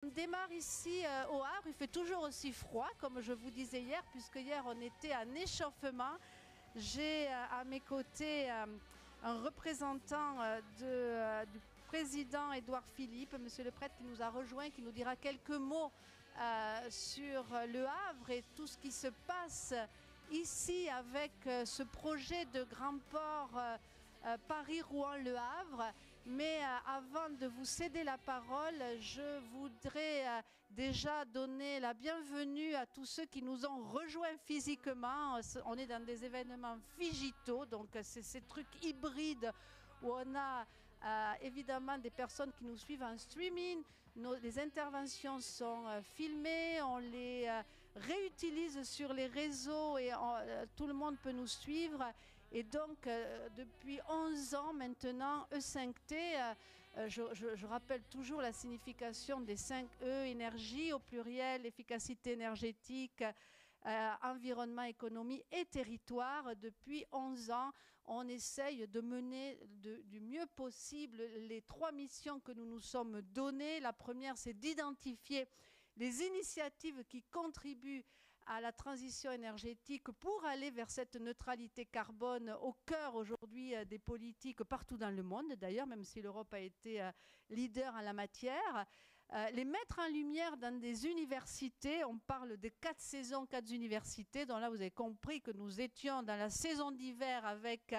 On démarre ici au Havre, il fait toujours aussi froid comme je vous disais hier, puisque hier on était en échauffement. J'ai à mes côtés un représentant du président Édouard Philippe, monsieur le prêtre, qui nous a rejoint, qui nous dira quelques mots sur le Havre et tout ce qui se passe ici avec ce projet de grand port Paris-Rouen-Le Havre. Mais avant de vous céder la parole, je voudrais déjà donner la bienvenue à tous ceux qui nous ont rejoints physiquement. On est dans des événements digitaux, donc c'est ces trucs hybrides où on a évidemment des personnes qui nous suivent en streaming. Les interventions sont filmées, on les réutilise sur les réseaux et tout le monde peut nous suivre. Et donc, depuis 11 ans maintenant, E5T, je rappelle toujours la signification des 5 E, énergie au pluriel, efficacité énergétique, environnement, économie et territoire. Depuis 11 ans, on essaye de mener du mieux possible les 3 missions que nous nous sommes données. La première, c'est d'identifier les initiatives qui contribuent à la transition énergétique pour aller vers cette neutralité carbone au cœur aujourd'hui des politiques partout dans le monde, d'ailleurs, même si l'Europe a été leader en la matière. Les mettre en lumière dans des universités, on parle de 4 saisons, 4 universités, dont là vous avez compris que nous étions dans la saison d'hiver avec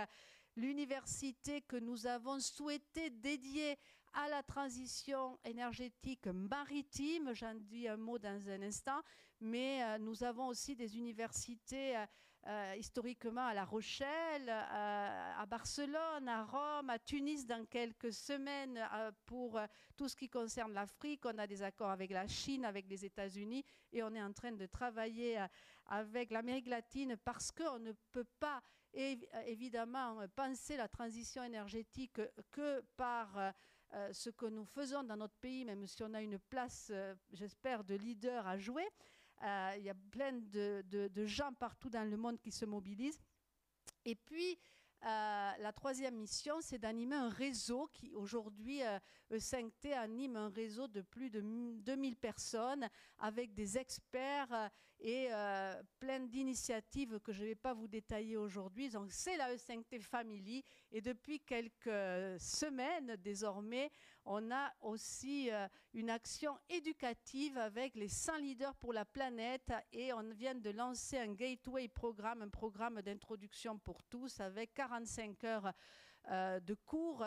l'université que nous avons souhaité dédier à la transition énergétique maritime. J'en dis un mot dans un instant, mais nous avons aussi des universités historiquement à La Rochelle, à Barcelone, à Rome, à Tunis dans quelques semaines pour tout ce qui concerne l'Afrique. On a des accords avec la Chine, avec les États-Unis et on est en train de travailler avec l'Amérique latine parce qu'on ne peut pas évidemment penser la transition énergétique que par ce que nous faisons dans notre pays, même si on a une place, j'espère, de leader à jouer. Il y a plein de gens partout dans le monde qui se mobilisent. Et puis, la troisième mission, c'est d'animer un réseau qui, aujourd'hui, E5T anime un réseau de plus de 2000 personnes avec des experts et plein d'initiatives que je ne vais pas vous détailler aujourd'hui. Donc, c'est la E5T Family. Et depuis quelques semaines, désormais, on a aussi une action éducative avec les 100 leaders pour la planète. Et on vient de lancer un Gateway programme, un programme d'introduction pour tous avec 45 heures de cours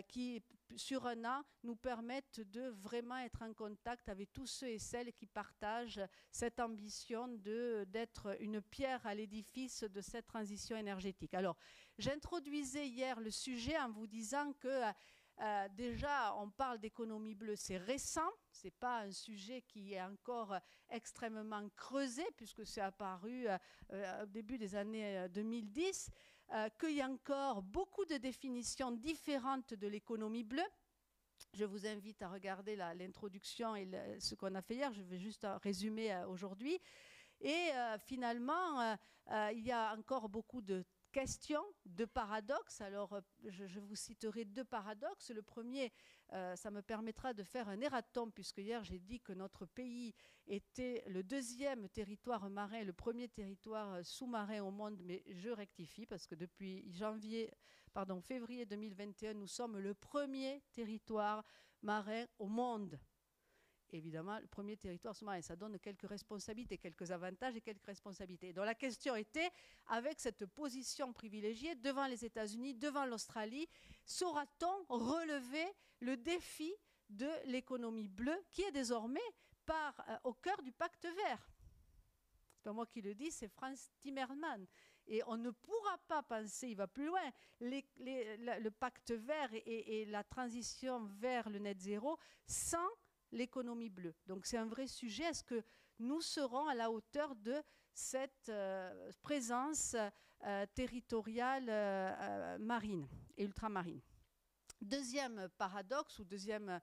qui, sur un an, nous permettent de vraiment être en contact avec tous ceux et celles qui partagent cette ambition d'être une pierre à l'édifice de cette transition énergétique. Alors, j'introduisais hier le sujet en vous disant que déjà, on parle d'économie bleue, c'est récent, ce n'est pas un sujet qui est encore extrêmement creusé, puisque c'est apparu au début des années 2010, qu'il y a encore beaucoup de définitions différentes de l'économie bleue. Je vous invite à regarder l'introduction et ce qu'on a fait hier, je vais juste résumer aujourd'hui. Et finalement, il y a encore beaucoup de questions, de paradoxes. Alors, je vous citerai 2 paradoxes. Le premier, ça me permettra de faire un erratum, puisque hier j'ai dit que notre pays était le 2e territoire marin, le 1er territoire sous-marin au monde, mais je rectifie, parce que depuis février 2021, nous sommes le 1er territoire marin au monde. Évidemment, le 1er territoire sous-marin, ça donne quelques responsabilités, quelques avantages et quelques responsabilités. Donc la question était, avec cette position privilégiée devant les États-Unis, devant l'Australie, saura-t-on relever le défi de l'économie bleue qui est désormais au cœur du pacte vert? C'est pas moi qui le dis, c'est Frans Timmermans. Et on ne pourra pas penser, il va plus loin, le pacte vert et la transition vers le net zéro sans l'économie bleue. Donc c'est un vrai sujet. Est-ce que nous serons à la hauteur de cette présence territoriale marine et ultramarine? Deuxième paradoxe ou deuxième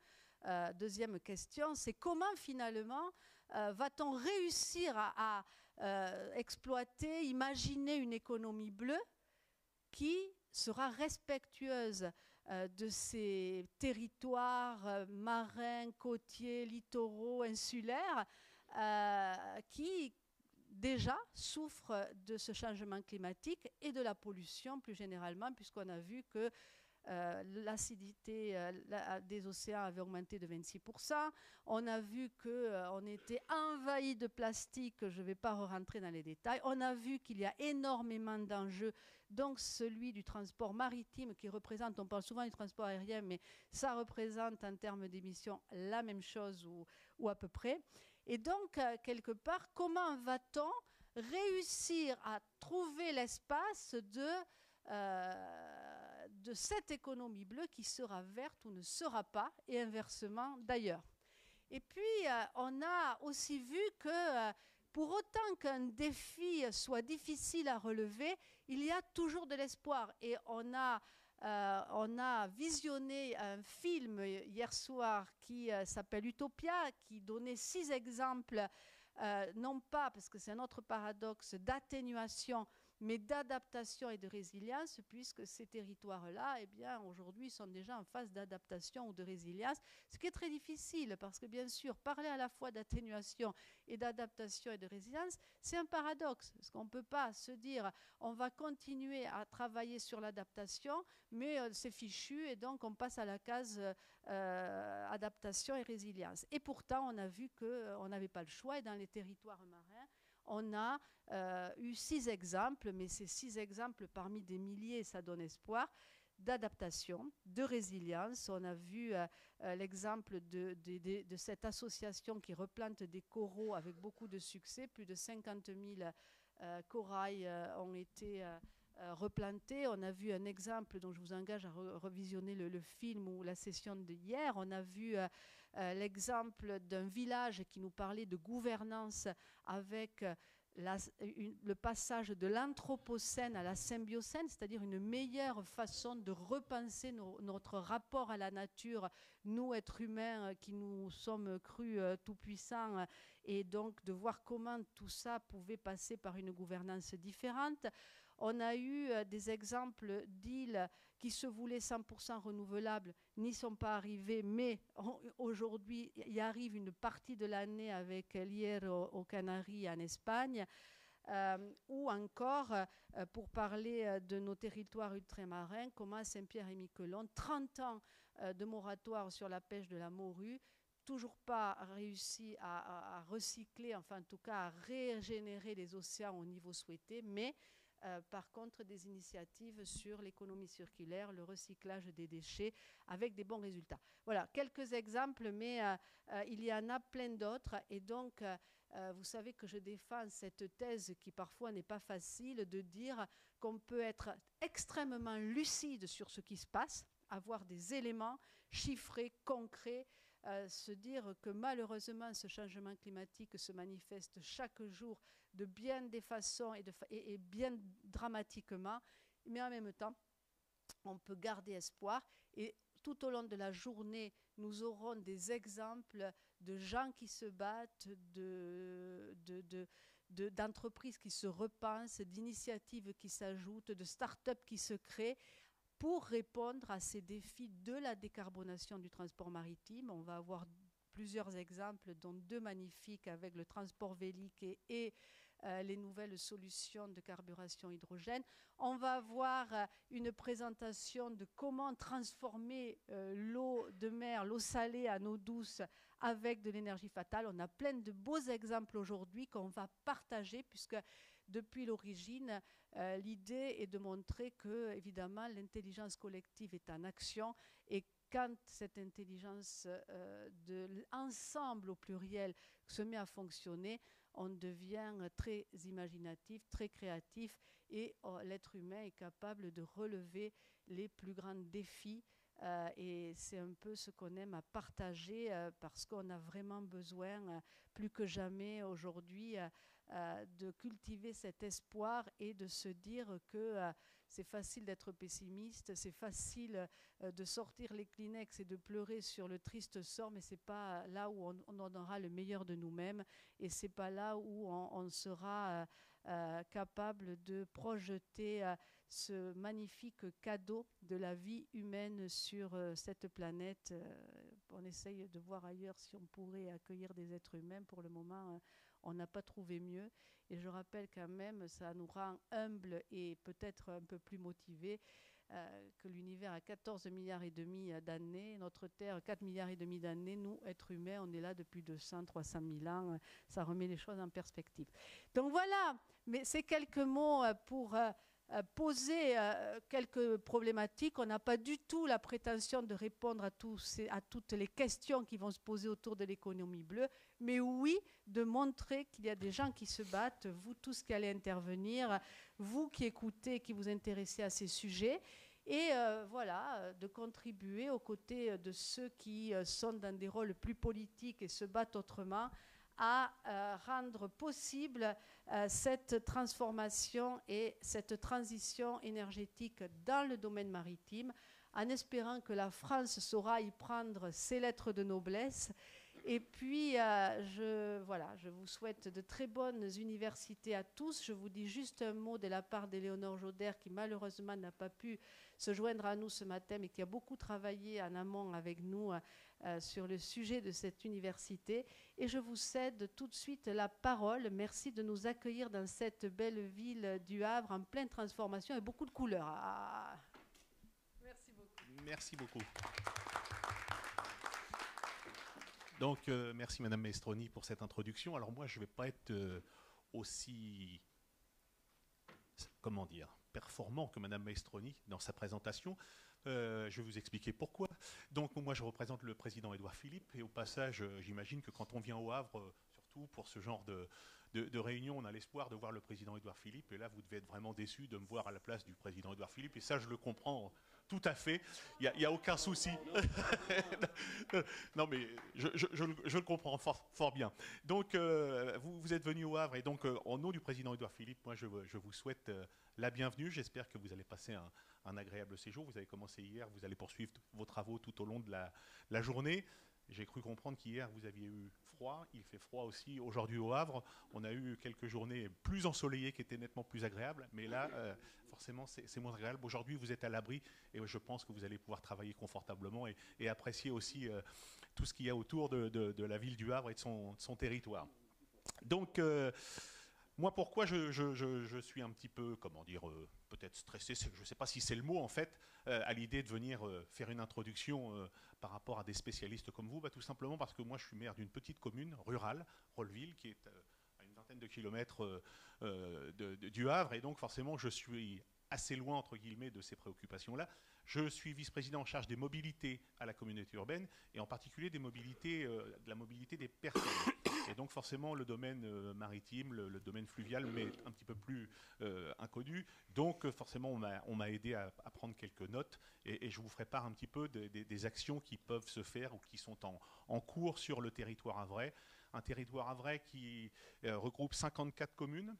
question, c'est comment finalement va-t-on réussir à exploiter, imaginer une économie bleue qui sera respectueuse de ces territoires marins, côtiers, littoraux, insulaires, qui déjà souffrent de ce changement climatique et de la pollution plus généralement, puisqu'on a vu que l'acidité des océans avait augmenté de 26%. On a vu qu'on était envahi de plastique, je ne vais pas rentrer dans les détails. On a vu qu'il y a énormément d'enjeux, donc celui du transport maritime qui représente, on parle souvent du transport aérien, mais ça représente en termes d'émissions la même chose ou à peu près. Et donc, quelque part, comment va-t-on réussir à trouver l'espace de cette économie bleue qui sera verte ou ne sera pas, et inversement d'ailleurs. Et puis, on a aussi vu que pour autant qu'un défi soit difficile à relever, il y a toujours de l'espoir. Et on a visionné un film hier soir qui s'appelle Utopia, qui donnait 6 exemples, non pas, parce que c'est un autre paradoxe, d'atténuation, mais d'adaptation et de résilience, puisque ces territoires-là, eh bien, aujourd'hui, sont déjà en phase d'adaptation ou de résilience, ce qui est très difficile, parce que, bien sûr, parler à la fois d'atténuation et d'adaptation et de résilience, c'est un paradoxe, parce qu'on ne peut pas se dire, on va continuer à travailler sur l'adaptation, mais c'est fichu, et donc on passe à la case adaptation et résilience. Et pourtant, on a vu qu'on n'avait pas le choix, et dans les territoires marins, on a eu 6 exemples, mais ces 6 exemples parmi des milliers, ça donne espoir, d'adaptation, de résilience. On a vu l'exemple de cette association qui replante des coraux avec beaucoup de succès. Plus de 50 000 corails ont été replantés. On a vu un exemple dont je vous engage à revisionner le film ou la session d'hier. On a vu l'exemple d'un village qui nous parlait de gouvernance avec le passage de l'anthropocène à la symbiocène, c'est-à-dire une meilleure façon de repenser notre rapport à la nature, nous, êtres humains, qui nous sommes crus tout-puissants, et donc de voir comment tout ça pouvait passer par une gouvernance différente. On a eu des exemples d'îles qui se voulaient 100% renouvelables, n'y sont pas arrivés, mais aujourd'hui, il y arrive une partie de l'année avec l'Hierro aux Canaries en Espagne, ou encore, pour parler de nos territoires ultramarins, comme à Saint-Pierre-et-Miquelon, 30 ans de moratoire sur la pêche de la morue, toujours pas réussi à recycler, enfin en tout cas à régénérer les océans au niveau souhaité, mais par contre, des initiatives sur l'économie circulaire, le recyclage des déchets, avec des bons résultats. Voilà, quelques exemples, mais il y en a plein d'autres. Et donc, vous savez que je défends cette thèse qui parfois n'est pas facile, de dire qu'on peut être extrêmement lucide sur ce qui se passe, avoir des éléments chiffrés, concrets, se dire que malheureusement ce changement climatique se manifeste chaque jour de bien des façons et bien dramatiquement, mais en même temps on peut garder espoir, et tout au long de la journée nous aurons des exemples de gens qui se battent, d'entreprises qui se repensent, d'initiatives qui s'ajoutent, de start-up qui se créent pour répondre à ces défis de la décarbonation du transport maritime. On va avoir plusieurs exemples, dont 2 magnifiques avec le transport vélique et les nouvelles solutions de carburation hydrogène. On va avoir une présentation de comment transformer l'eau de mer, l'eau salée en eau douce avec de l'énergie fatale. On a plein de beaux exemples aujourd'hui qu'on va partager, puisque depuis l'origine, l'idée est de montrer que, évidemment, l'intelligence collective est en action, et quand cette intelligence de l'ensemble au pluriel se met à fonctionner, on devient très imaginatif, très créatif, et l'être humain est capable de relever les plus grands défis. Et c'est un peu ce qu'on aime à partager, parce qu'on a vraiment besoin, plus que jamais aujourd'hui, de cultiver cet espoir et de se dire que c'est facile d'être pessimiste, c'est facile de sortir les Kleenex et de pleurer sur le triste sort, mais c'est pas là où on en aura le meilleur de nous-mêmes, et c'est pas là où on sera capable de projeter ce magnifique cadeau de la vie humaine sur cette planète. On essaye de voir ailleurs si on pourrait accueillir des êtres humains. Pour le moment, on n'a pas trouvé mieux. Et je rappelle quand même, ça nous rend humbles et peut-être un peu plus motivés, que l'univers a 14 milliards et demi d'années, notre Terre 4 milliards et demi d'années, nous, êtres humains, on est là depuis 200, 300 000 ans, ça remet les choses en perspective. Donc voilà, mais c'est quelques mots pour poser quelques problématiques. On n'a pas du tout la prétention de répondre à toutes les questions qui vont se poser autour de l'économie bleue, mais oui, de montrer qu'il y a des gens qui se battent, vous tous qui allez intervenir, vous qui écoutez, qui vous intéressez à ces sujets, et voilà, de contribuer aux côtés de ceux qui sont dans des rôles plus politiques et se battent autrement, à rendre possible cette transformation et cette transition énergétique dans le domaine maritime, en espérant que la France saura y prendre ses lettres de noblesse. Et puis, je vous souhaite de très bonnes universités à tous. Je vous dis juste un mot de la part d'Éléonore Joder, qui malheureusement n'a pas pu se joindre à nous ce matin, mais qui a beaucoup travaillé en amont avec nous sur le sujet de cette université. Et je vous cède tout de suite la parole. Merci de nous accueillir dans cette belle ville du Havre, en pleine transformation et beaucoup de couleurs. Ah. Merci beaucoup. Merci beaucoup. Donc, merci Madame Maestroni pour cette introduction. Alors moi, je ne vais pas être aussi, comment dire, performant que Madame Maestroni dans sa présentation. Je vais vous expliquer pourquoi. Donc moi, je représente le président Édouard Philippe, et au passage, j'imagine que quand on vient au Havre, surtout pour ce genre de réunion, on a l'espoir de voir le président Édouard Philippe, et là, vous devez être vraiment déçu de me voir à la place du président Édouard Philippe, et ça, je le comprends tout à fait, il n'y a aucun souci. Non, mais je le comprends fort bien. Donc, vous êtes venu au Havre, et donc, au nom du président Édouard Philippe, moi, je vous souhaite la bienvenue. J'espère que vous allez passer un agréable séjour. Vous avez commencé hier, vous allez poursuivre vos travaux tout au long de la journée. J'ai cru comprendre qu'hier, vous aviez eu froid. Il fait froid aussi aujourd'hui au Havre. On a eu quelques journées plus ensoleillées qui étaient nettement plus agréables. Mais là, forcément, c'est moins agréable. Aujourd'hui, vous êtes à l'abri et je pense que vous allez pouvoir travailler confortablement et apprécier aussi tout ce qu'il y a autour de la ville du Havre et de son territoire. Donc, moi, pourquoi je suis un petit peu, comment dire, peut-être stressé, je ne sais pas si c'est le mot en fait, à l'idée de venir faire une introduction par rapport à des spécialistes comme vous, tout simplement parce que moi je suis maire d'une petite commune rurale, Rolleville, qui est à une vingtaine de kilomètres du Havre, et donc forcément je suis assez loin entre guillemets de ces préoccupations-là. Je suis vice-président en charge des mobilités à la communauté urbaine, et en particulier de la mobilité des personnes. Et donc forcément le domaine maritime, le domaine fluvial m'est un petit peu plus inconnu. Donc forcément on m'a aidé à prendre quelques notes, et je vous ferai part un petit peu des actions qui peuvent se faire ou qui sont en cours sur le territoire havrais. Un territoire havrais qui regroupe 54 communes.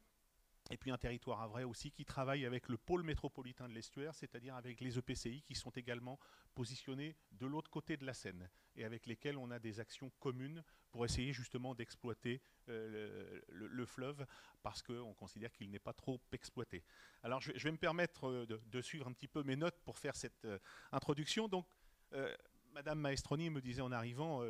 Et puis un territoire havrais aussi qui travaille avec le pôle métropolitain de l'estuaire, c'est-à-dire avec les EPCI qui sont également positionnés de l'autre côté de la Seine et avec lesquels on a des actions communes pour essayer justement d'exploiter le fleuve, parce qu'on considère qu'il n'est pas trop exploité. Alors je vais me permettre de suivre un petit peu mes notes pour faire cette introduction. Donc Madame Maestroni me disait en arrivant...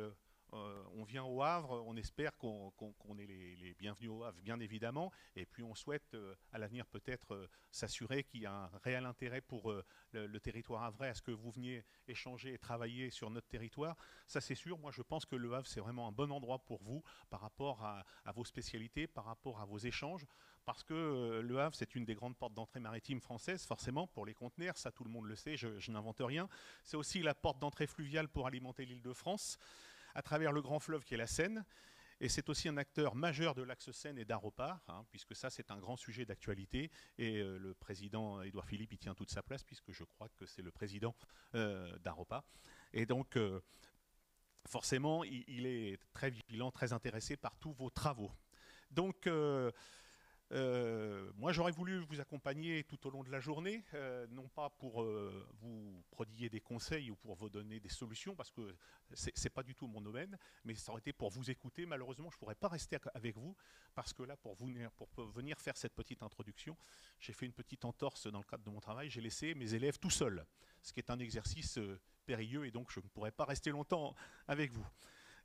on vient au Havre, on espère qu'on est les bienvenus au Havre, bien évidemment, et puis on souhaite à l'avenir peut-être s'assurer qu'il y a un réel intérêt pour le territoire havrais, à ce que vous veniez échanger et travailler sur notre territoire. Ça c'est sûr, moi je pense que le Havre c'est vraiment un bon endroit pour vous par rapport à vos spécialités, par rapport à vos échanges, parce que le Havre c'est une des grandes portes d'entrée maritime françaises, forcément pour les conteneurs, ça tout le monde le sait, je n'invente rien. C'est aussi la porte d'entrée fluviale pour alimenter l'Île-de-France, à travers le grand fleuve qui est la Seine. Et c'est aussi un acteur majeur de l'axe Seine et d'Aropar, puisque ça c'est un grand sujet d'actualité. Et le président Édouard Philippe y tient toute sa place, puisque je crois que c'est le président d'Aropar. Et donc forcément il est très vigilant, très intéressé par tous vos travaux. Donc Moi, j'aurais voulu vous accompagner tout au long de la journée, non pas pour vous prodiguer des conseils ou pour vous donner des solutions, parce que c'est pas du tout mon domaine, mais ça aurait été pour vous écouter. Malheureusement, je pourrais pas rester avec vous, parce que là, pour venir faire cette petite introduction, j'ai fait une petite entorse dans le cadre de mon travail. J'ai laissé mes élèves tout seuls, ce qui est un exercice périlleux, et donc je ne pourrais pas rester longtemps avec vous.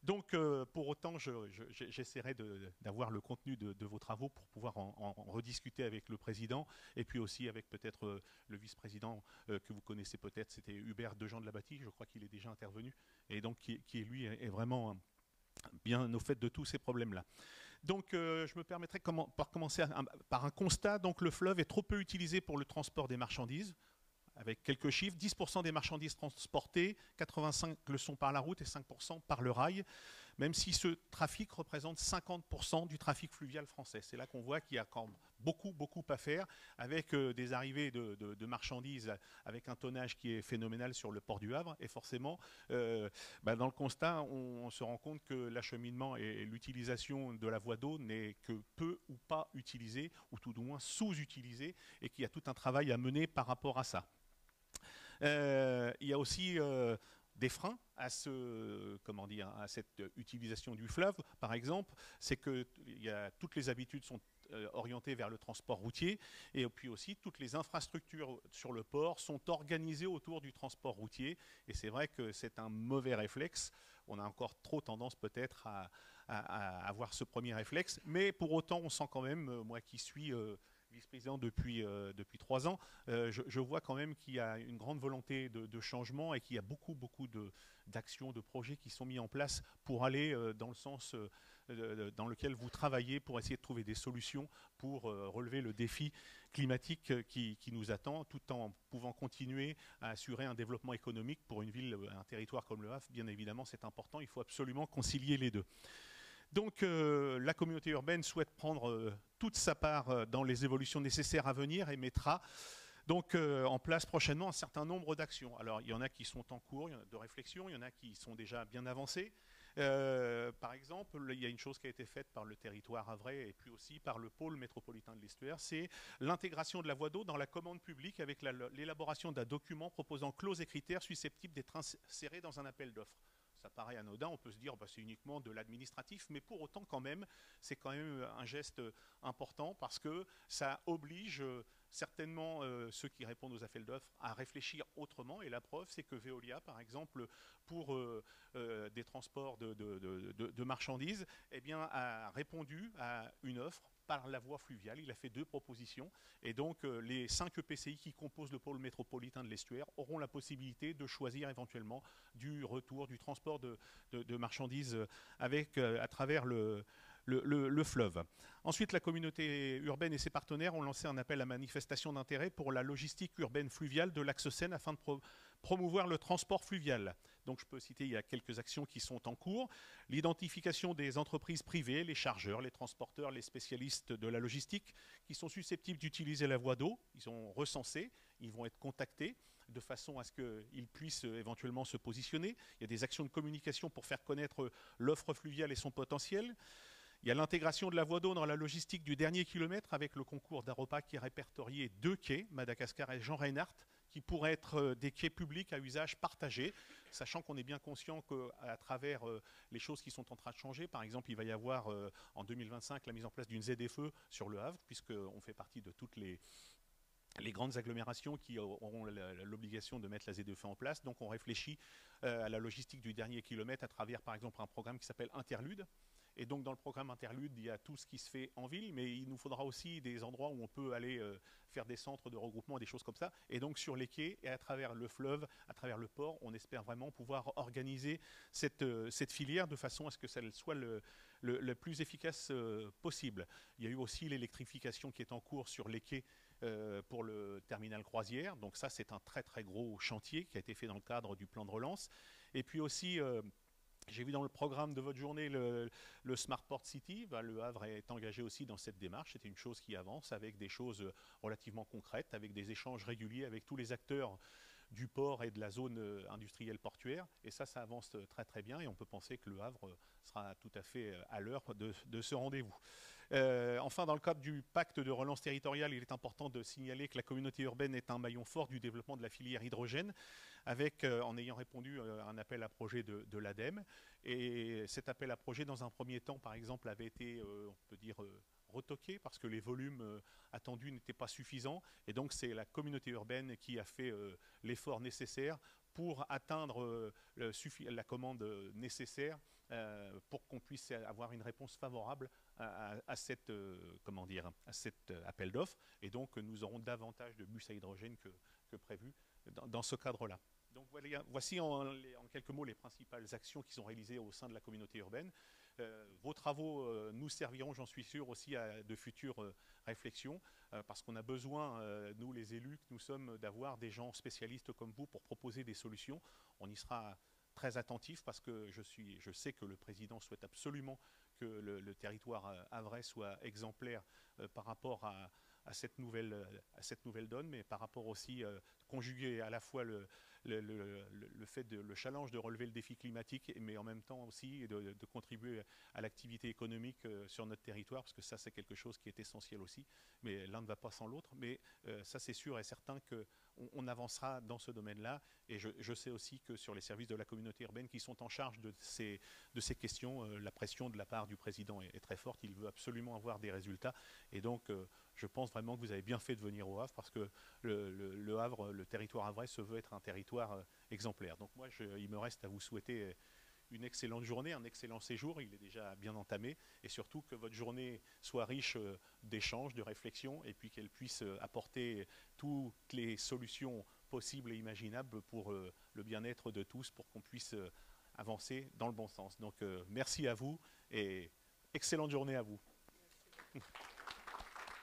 Donc, pour autant, j'essaierai d'avoir le contenu de vos travaux pour pouvoir en rediscuter avec le président et puis aussi avec peut-être le vice-président que vous connaissez peut-être, c'était Hubert Dejean de la Bâtie, je crois qu'il est déjà intervenu, et donc qui lui est vraiment bien au fait de tous ces problèmes-là. Donc, je me permettrai par commencer par un constat. Donc, le fleuve est trop peu utilisé pour le transport des marchandises. Avec quelques chiffres, 10% des marchandises transportées, 85% le sont par la route et 5% par le rail, même si ce trafic représente 50% du trafic fluvial français. C'est là qu'on voit qu'il y a quand même beaucoup à faire, avec des arrivées de marchandises avec un tonnage qui est phénoménal sur le port du Havre. Et forcément, dans le constat, on se rend compte que l'acheminement et l'utilisation de la voie d'eau n'est que peu ou pas utilisée, ou tout du moins sous-utilisée, et qu'il y a tout un travail à mener par rapport à ça. Il y a aussi des freins à cette utilisation du fleuve. Par exemple, c'est que toutes les habitudes sont orientées vers le transport routier, et puis aussi toutes les infrastructures sur le port sont organisées autour du transport routier, et c'est vrai que c'est un mauvais réflexe. On a encore trop tendance peut-être à avoir ce premier réflexe, mais pour autant on sent quand même, moi qui suis vice-président depuis 3 ans, je vois quand même qu'il y a une grande volonté de changement et qu'il y a beaucoup d'actions, de projets qui sont mis en place pour aller dans le sens dans lequel vous travaillez, pour essayer de trouver des solutions pour relever le défi climatique qui nous attend, tout en pouvant continuer à assurer un développement économique pour une ville, un territoire comme le Havre. Bien évidemment, c'est important, il faut absolument concilier les deux. Donc la communauté urbaine souhaite prendre toute sa part dans les évolutions nécessaires à venir et mettra donc en place prochainement un certain nombre d'actions. Alors il y en a qui sont en cours de réflexion, il y en a qui sont déjà bien avancées. Par exemple, il y a une chose qui a été faite par le territoire havrais et puis aussi par le pôle métropolitain de l'Estuaire, c'est l'intégration de la voie d'eau dans la commande publique avec l'élaboration d'un document proposant clauses et critères susceptibles d'être insérés dans un appel d'offres. Ça paraît anodin, on peut se dire c'est uniquement de l'administratif, mais pour autant quand même, c'est quand même un geste important parce que ça oblige certainement ceux qui répondent aux appels d'offres à réfléchir autrement. Et la preuve, c'est que Veolia, par exemple, pour des transports de marchandises, eh bien, a répondu à une offre par la voie fluviale. Il a fait 2 propositions. Et donc, les 5 EPCI qui composent le pôle métropolitain de l'Estuaire auront la possibilité de choisir éventuellement du retour, du transport de marchandises à travers le fleuve. Ensuite, la communauté urbaine et ses partenaires ont lancé un appel à manifestation d'intérêt pour la logistique urbaine fluviale de l'axe Seine afin de promouvoir le transport fluvial. Donc je peux citer, il y a quelques actions qui sont en cours. L'identification des entreprises privées, les chargeurs, les transporteurs, les spécialistes de la logistique qui sont susceptibles d'utiliser la voie d'eau. Ils sont recensés, ils vont être contactés de façon à ce qu'ils puissent éventuellement se positionner. Il y a des actions de communication pour faire connaître l'offre fluviale et son potentiel. Il y a l'intégration de la voie d'eau dans la logistique du dernier kilomètre avec le concours d'Aropa qui a répertorié 2 quais, Madagascar et Jean Reinhardt, qui pourraient être des quais publics à usage partagé, sachant qu'on est bien conscient qu'à travers les choses qui sont en train de changer, par exemple, il va y avoir en 2025 la mise en place d'une ZFE sur le Havre, puisqu'on fait partie de toutes les grandes agglomérations qui auront l'obligation de mettre la ZFE en place. Donc on réfléchit à la logistique du dernier kilomètre à travers, par exemple, un programme qui s'appelle Interlude. Et donc dans le programme Interlude, il y a tout ce qui se fait en ville, mais il nous faudra aussi des endroits où on peut aller faire des centres de regroupement, des choses comme ça. Et donc sur les quais et à travers le fleuve, à travers le port, on espère vraiment pouvoir organiser cette filière de façon à ce que ça soit le plus efficace possible. Il y a eu aussi l'électrification qui est en cours sur les quais pour le terminal croisière. Donc ça, c'est un très très gros chantier qui a été fait dans le cadre du plan de relance. Et puis aussi... j'ai vu dans le programme de votre journée le Smart Port City. Le Havre est engagé aussi dans cette démarche. C'était une chose qui avance avec des choses relativement concrètes, avec des échanges réguliers avec tous les acteurs du port et de la zone industrielle portuaire. Et ça avance très très bien et on peut penser que le Havre sera tout à fait à l'heure de ce rendez-vous. Enfin, dans le cadre du pacte de relance territoriale, il est important de signaler que la communauté urbaine est un maillon fort du développement de la filière hydrogène, avec, en ayant répondu à un appel à projet de l'ADEME. Et cet appel à projet, dans un premier temps, par exemple, avait été, on peut dire, retoqué parce que les volumes attendus n'étaient pas suffisants. Et donc, c'est la communauté urbaine qui a fait l'effort nécessaire pour atteindre la commande nécessaire pour qu'on puisse avoir une réponse favorable à cet appel d'offres. Et donc, nous aurons davantage de bus à hydrogène que prévu dans ce cadre-là. Donc voici en quelques mots les principales actions qui sont réalisées au sein de la communauté urbaine. Vos travaux nous serviront, j'en suis sûr, aussi à de futures réflexions, parce qu'on a besoin, nous les élus que nous sommes, d'avoir des gens spécialistes comme vous pour proposer des solutions. On y sera très attentif parce que je sais que le président souhaite absolument que le territoire havrais soit exemplaire par rapport à cette nouvelle donne, mais par rapport aussi conjuguer à la fois le challenge de relever le défi climatique, mais en même temps aussi de contribuer à l'activité économique sur notre territoire, parce que ça c'est quelque chose qui est essentiel aussi, mais l'un ne va pas sans l'autre, mais ça c'est sûr et certain qu'on avancera dans ce domaine-là, et je sais aussi que sur les services de la communauté urbaine qui sont en charge de ces questions, la pression de la part du président est très forte, il veut absolument avoir des résultats, et donc je pense vraiment que vous avez bien fait de venir au Havre, parce que le Havre, le territoire havrais se veut être un territoire exemplaire. Donc moi, il me reste à vous souhaiter une excellente journée, un excellent séjour, il est déjà bien entamé, et surtout que votre journée soit riche d'échanges, de réflexions, et puis qu'elle puisse apporter toutes les solutions possibles et imaginables pour le bien-être de tous, pour qu'on puisse avancer dans le bon sens. Donc merci à vous, et excellente journée à vous. Merci.